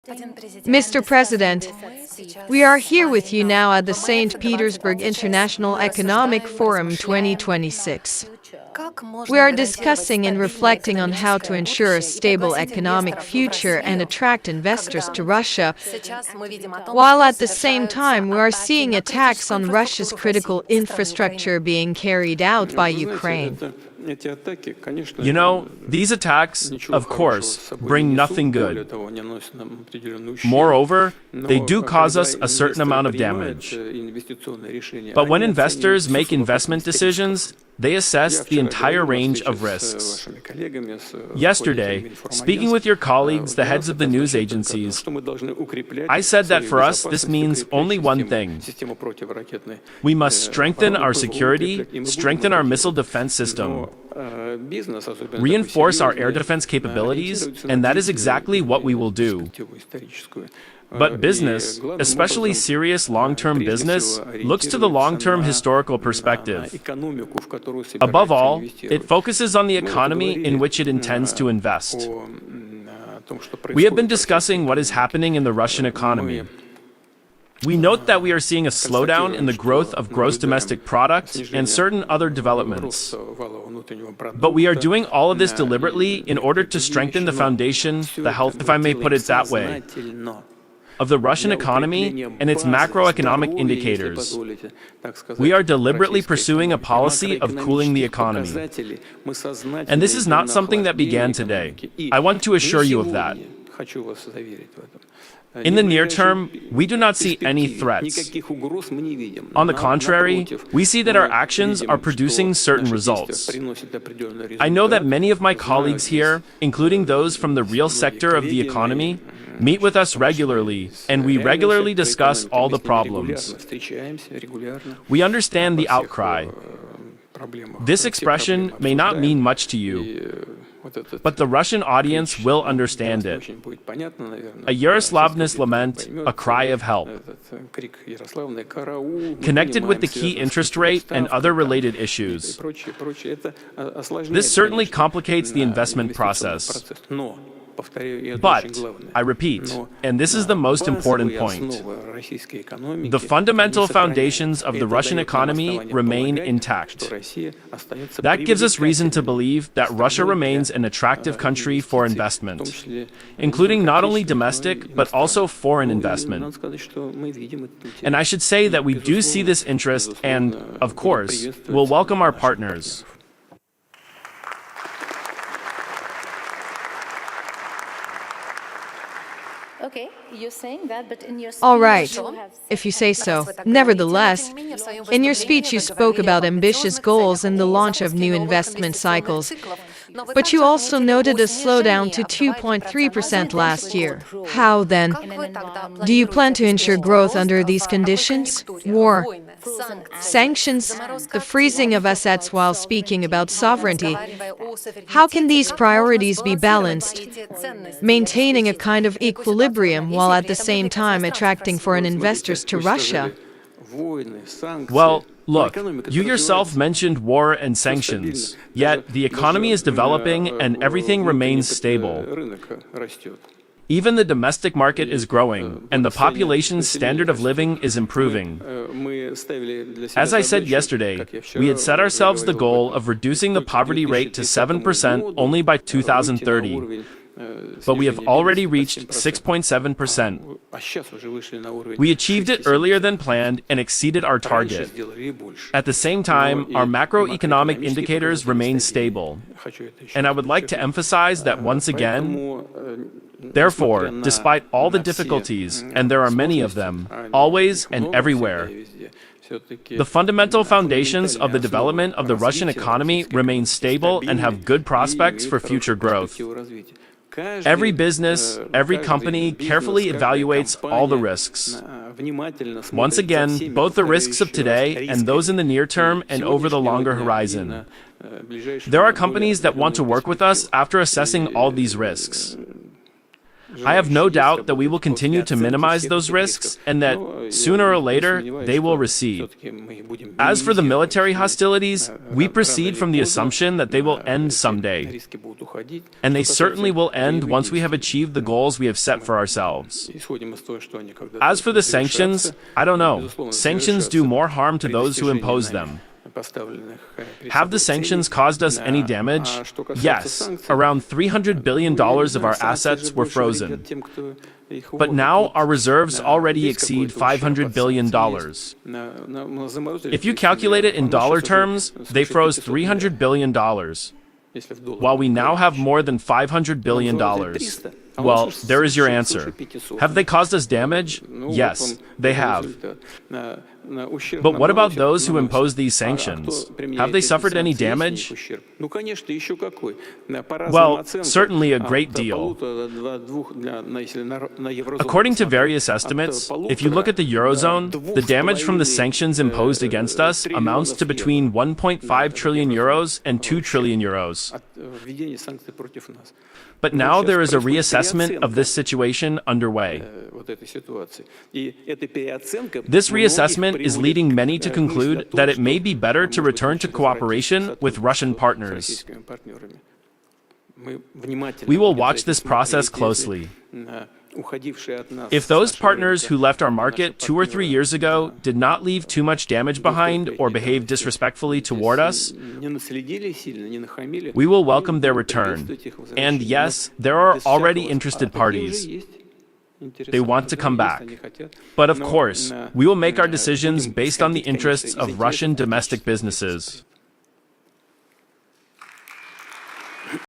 Mr. President, we are here with you now at the St. Petersburg International Economic Forum 2026. We are discussing and reflecting on how to ensure a stable economic future and attract investors to Russia, while at the same time we are seeing attacks on Russia's critical infrastructure being carried out by Ukraine. You know, these attacks, of course, bring nothing good. Moreover, they do cause us a certain amount of damage. But when investors make investment decisions, they assess the entire range of risks. Yesterday, speaking with your colleagues, the heads of the news agencies, I said that for us this means only one thing. We must strengthen our security, strengthen our missile defense system, reinforce our air defense capabilities, and that is exactly what we will do. But business, especially serious long-term business, looks to the long-term historical perspective. Above all, it focuses on the economy in which it intends to invest. We have been discussing what is happening in the Russian economy. We note that we are seeing a slowdown in the growth of gross domestic product and certain other developments. But we are doing all of this deliberately in order to strengthen the foundation, the health, if I may put it that way, of the Russian economy and its macroeconomic indicators. We are deliberately pursuing a policy of cooling the economy. And this is not something that began today. I want to assure you of that. In the near term, we do not see any threats. On the contrary, we see that our actions are producing certain results. I know that many of my colleagues here, including those from the real sector of the economy, meet with us regularly, and we regularly discuss all the problems. We understand the outcry. This expression may not mean much to you, but the Russian audience will understand it. A Yaroslavl's lament, a cry of help. Connected with the key interest rate and other related issues. This certainly complicates the investment process. But, I repeat, and this is the most important point, the fundamental foundations of the Russian economy remain intact. That gives us reason to believe that Russia remains an attractive country for investment, including not only domestic, but also foreign investment. And I should say that we do see this interest and, of course, will welcome our partners. Okay, you're saying that, but in your speech... All right, if you say so. Nevertheless, in your speech you spoke about ambitious goals and the launch of new investment cycles. But you also noted a slowdown to 2.3% last year. How, then? Do you plan to ensure growth under these conditions? War, sanctions, the freezing of assets while speaking about sovereignty. How can these priorities be balanced, maintaining a kind of equilibrium while at the same time attracting foreign investors to Russia? Well, look, you yourself mentioned war and sanctions, yet the economy is developing and everything remains stable. Even the domestic market is growing, and the population's standard of living is improving. As I said yesterday, we had set ourselves the goal of reducing the poverty rate to 7% only by 2030. But we have already reached 6.7%. We achieved it earlier than planned and exceeded our target. At the same time, our macroeconomic indicators remain stable. And I would like to emphasize that once again, therefore, despite all the difficulties, and there are many of them, always and everywhere, the fundamental foundations of the development of the Russian economy remain stable and have good prospects for future growth. Every business, every company carefully evaluates all the risks. Once again, both the risks of today and those in the near term and over the longer horizon. There are companies that want to work with us after assessing all these risks. I have no doubt that we will continue to minimize those risks and that, sooner or later, they will recede. As for the military hostilities, we proceed from the assumption that they will end someday. And they certainly will end once we have achieved the goals we have set for ourselves. As for the sanctions, I don't know. Sanctions do more harm to those who impose them. Have the sanctions caused us any damage? Yes, around $300 billion of our assets were frozen. But now our reserves already exceed $500 billion. If you calculate it in dollar terms, they froze $300 billion, while we now have more than $500 billion. Well, there is your answer. Have they caused us damage? Yes, they have. But what about those who impose these sanctions? Have they suffered any damage? Well, certainly a great deal. According to various estimates, if you look at the Eurozone, the damage from the sanctions imposed against us amounts to between 1.5 trillion euros and 2 trillion euros. But now there is a reassessment of this situation underway. This reassessment is leading many to conclude that it may be better to return to cooperation with Russian partners. We will watch this process closely. If those partners who left our market 2 or 3 years ago did not leave too much damage behind or behave disrespectfully toward us, we will welcome their return. And yes, there are already interested parties. They want to come back. But of course, we will make our decisions based on the interests of Russian domestic businesses.